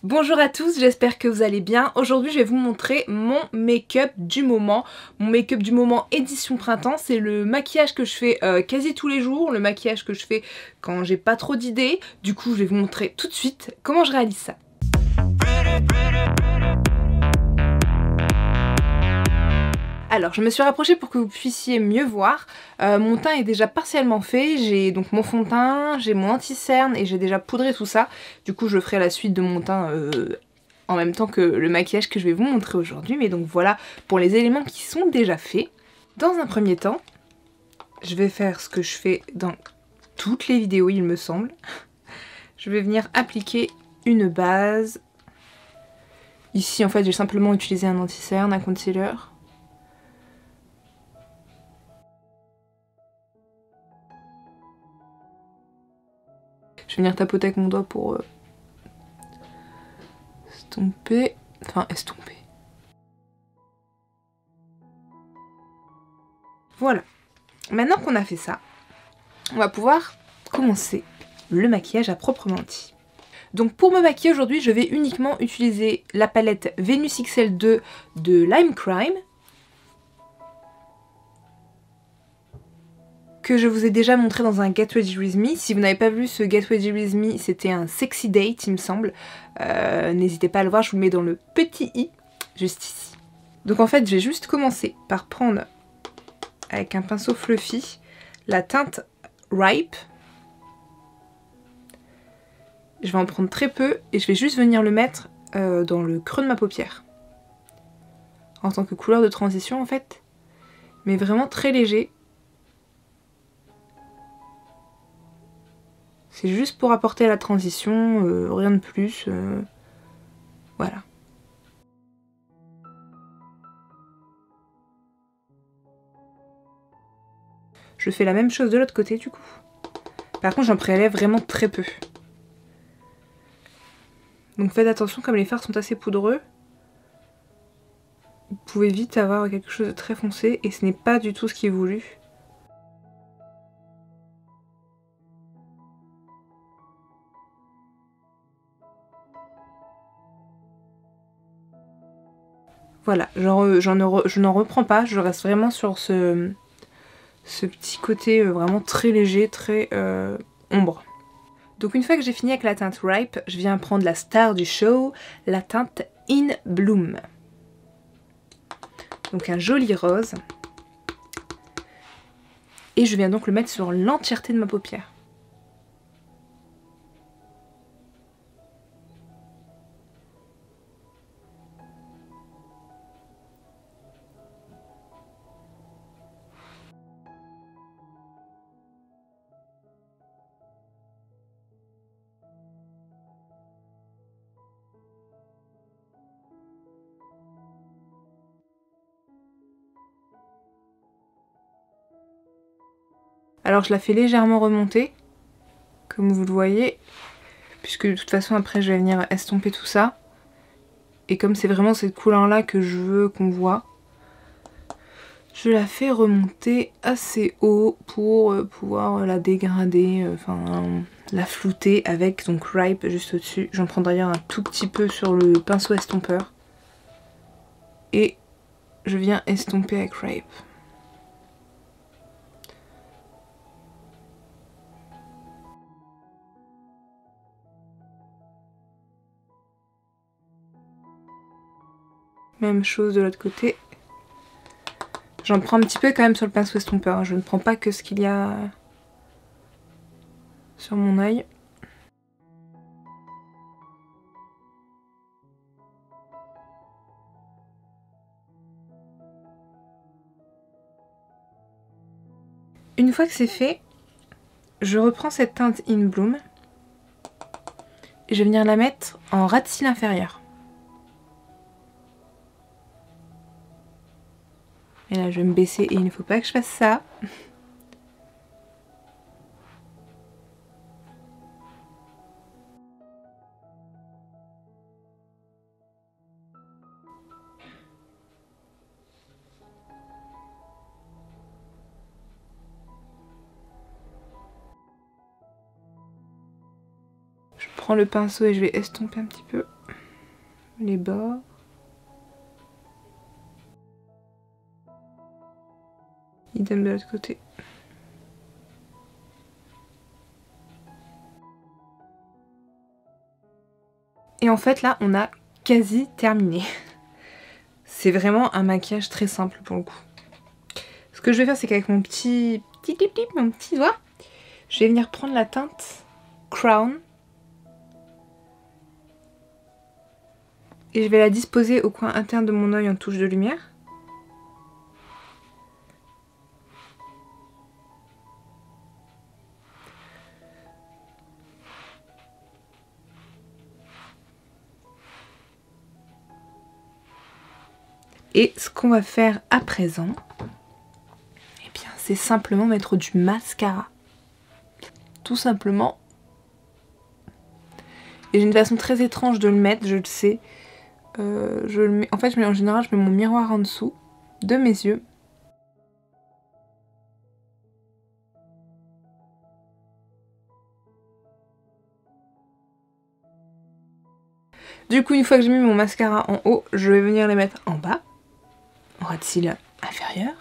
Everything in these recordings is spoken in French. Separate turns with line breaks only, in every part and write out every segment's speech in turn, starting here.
Bonjour à tous, j'espère que vous allez bien. Aujourd'hui je vais vous montrer mon make-up du moment. Mon make-up du moment édition printemps, c'est le maquillage que je fais quasi tous les jours, le maquillage que je fais quand j'ai pas trop d'idées. Du coup je vais vous montrer tout de suite comment je réalise ça. Alors, je me suis rapprochée pour que vous puissiez mieux voir. Mon teint est déjà partiellement fait. J'ai donc mon fond de teint, j'ai mon anti-cerne et j'ai déjà poudré tout ça. Du coup, je ferai la suite de mon teint en même temps que le maquillage que je vais vous montrer aujourd'hui. Mais donc voilà pour les éléments qui sont déjà faits. Dans un premier temps, je vais faire ce que je fais dans toutes les vidéos, il me semble. Je vais venir appliquer une base. Ici, en fait, j'ai simplement utilisé un anti-cerne, un concealer. Je vais venir tapoter avec mon doigt pour estomper. Enfin, estomper. Voilà. Maintenant qu'on a fait ça, on va pouvoir commencer le maquillage à proprement dit. Donc pour me maquiller aujourd'hui, je vais uniquement utiliser la palette Venus XL2 de Lime Crime, que je vous ai déjà montré dans un Get Ready With Me. Si vous n'avez pas vu ce Get Ready With Me, c'était un sexy date il me semble. N'hésitez pas à le voir, je vous le mets dans le petit i, juste ici. Donc en fait, je vais juste commencer par prendre, avec un pinceau fluffy, la teinte Ripe. Je vais en prendre très peu et je vais juste venir le mettre dans le creux de ma paupière. En tant que couleur de transition en fait. Mais vraiment très léger. C'est juste pour apporter la transition, rien de plus. Voilà. Je fais la même chose de l'autre côté du coup. Par contre j'en prélève vraiment très peu. Donc faites attention, comme les fards sont assez poudreux, vous pouvez vite avoir quelque chose de très foncé et ce n'est pas du tout ce qui est voulu. Voilà, je n'en reprends pas, je reste vraiment sur ce petit côté vraiment très léger, très ombre. Donc une fois que j'ai fini avec la teinte Ripe, je viens prendre la star du show, la teinte In Bloom. Donc un joli rose. Et je viens donc le mettre sur l'entièreté de ma paupière. Alors je la fais légèrement remonter, comme vous le voyez, puisque de toute façon après je vais venir estomper tout ça. Et comme c'est vraiment cette couleur là que je veux qu'on voit, je la fais remonter assez haut pour pouvoir la dégrader, enfin la flouter avec donc Ripe juste au-dessus. J'en prends d'ailleurs un tout petit peu sur le pinceau estompeur. Et je viens estomper avec Ripe. Même chose de l'autre côté. J'en prends un petit peu quand même sur le pinceau estompeur, hein. Je ne prends pas que ce qu'il y a sur mon œil. Une fois que c'est fait, je reprends cette teinte In Bloom et je vais venir la mettre en ras de cils inférieur. Et là je vais me baisser et il ne faut pas que je fasse ça. Je prends le pinceau et je vais estomper un petit peu. les bords. Idem de l'autre côté. Et en fait là on a quasi terminé. C'est vraiment un maquillage très simple pour le coup. Ce que je vais faire c'est qu'avec mon petit doigt, je vais venir prendre la teinte Crown. Et je vais la disposer au coin interne de mon œil en touche de lumière. Et ce qu'on va faire à présent, eh bien, c'est simplement mettre du mascara. Tout simplement. Et j'ai une façon très étrange de le mettre, je le sais. Je le mets, en fait, en général, je mets mon miroir en dessous de mes yeux. Du coup, une fois que j'ai mis mon mascara en haut, je vais venir les mettre en bas, en ras de cils inférieur.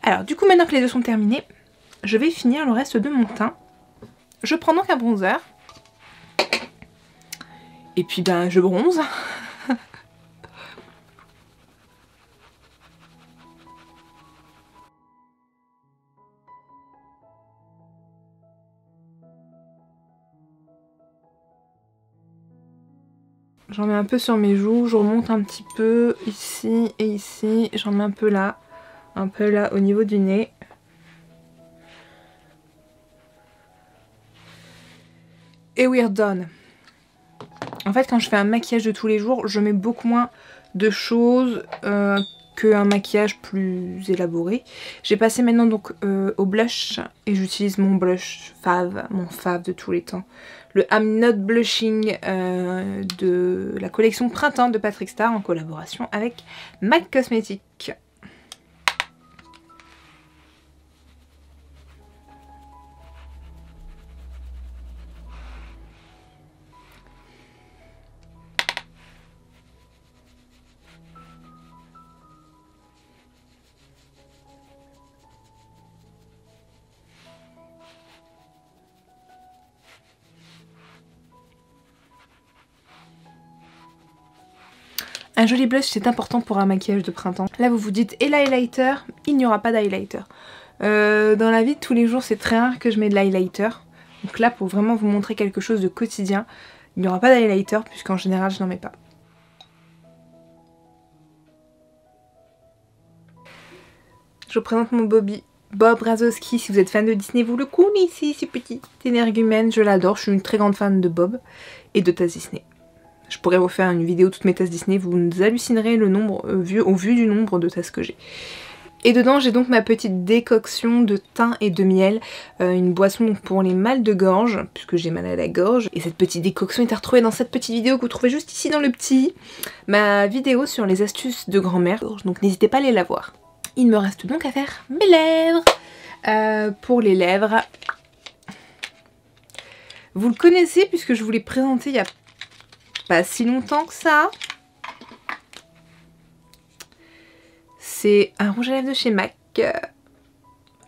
Alors, du coup, maintenant que les deux sont terminés, je vais finir le reste de mon teint. Je prends donc un bronzer. Et puis, ben, je bronze. J'en mets un peu sur mes joues, je remonte un petit peu ici et ici. J'en mets un peu là au niveau du nez. Et we're done. En fait, quand je fais un maquillage de tous les jours, je mets beaucoup moins de choses qu'un maquillage plus élaboré. J'ai passé maintenant donc au blush et j'utilise mon blush fave, mon fave de tous les temps. Le I'm Not Blushing de la collection Printemps de Patrick Starrr en collaboration avec MAC Cosmetics. Un joli blush, c'est important pour un maquillage de printemps. Là, vous vous dites, et l'highlighter? Il n'y aura pas d'highlighter. Dans la vie de tous les jours, c'est très rare que je mets de l'highlighter. Donc là, pour vraiment vous montrer quelque chose de quotidien, il n'y aura pas d'highlighter, puisqu'en général, je n'en mets pas. Je vous présente mon Bobby. Bob Razowski, si vous êtes fan de Disney, vous le connaissez, ce petit énergumène, je l'adore, je suis une très grande fan de Bob et de tasses Disney. Je pourrais vous faire une vidéo toutes mes tasses Disney, vous hallucinerez le nombre, au vu du nombre de tasses que j'ai. Et dedans j'ai donc ma petite décoction de thym et de miel, une boisson pour les mal de gorge, puisque j'ai mal à la gorge. Et cette petite décoction est à retrouver dans cette petite vidéo que vous trouvez juste ici dans le petit, ma vidéo sur les astuces de grand-mère, donc n'hésitez pas à aller la voir. Il me reste donc à faire mes lèvres. Pour les lèvres, vous le connaissez puisque je vous l'ai présenté il y a pas si longtemps que ça. C'est un rouge à lèvres de chez MAC,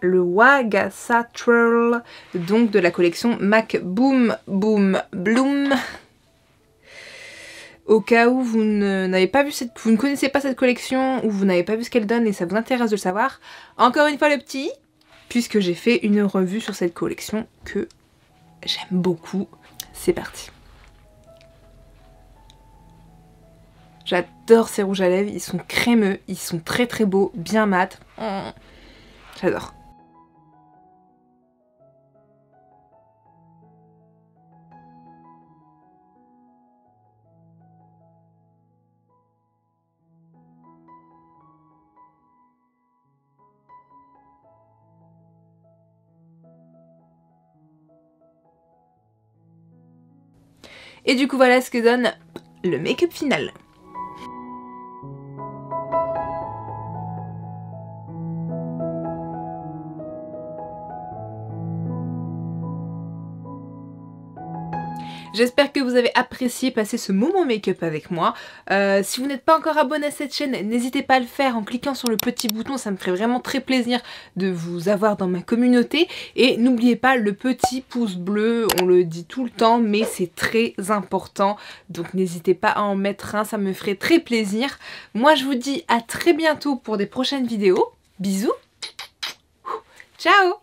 le Wagasatral, donc de la collection MAC Boom Boom Bloom. Au cas où vous n'avez pas vu vous ne connaissez pas cette collection ou vous n'avez pas vu ce qu'elle donne et ça vous intéresse de le savoir, encore une fois le petit, puisque j'ai fait une revue sur cette collection que j'aime beaucoup. C'est parti. J'adore ces rouges à lèvres, ils sont crémeux, ils sont très très beaux, bien mat. J'adore. Et du coup voilà ce que donne le make-up final. J'espère que vous avez apprécié passer ce moment make-up avec moi. Si vous n'êtes pas encore abonné à cette chaîne, n'hésitez pas à le faire en cliquant sur le petit bouton, ça me ferait vraiment très plaisir de vous avoir dans ma communauté. Et n'oubliez pas le petit pouce bleu, on le dit tout le temps, mais c'est très important. Donc n'hésitez pas à en mettre un, ça me ferait très plaisir. Moi je vous dis à très bientôt pour des prochaines vidéos. Bisous. Ciao.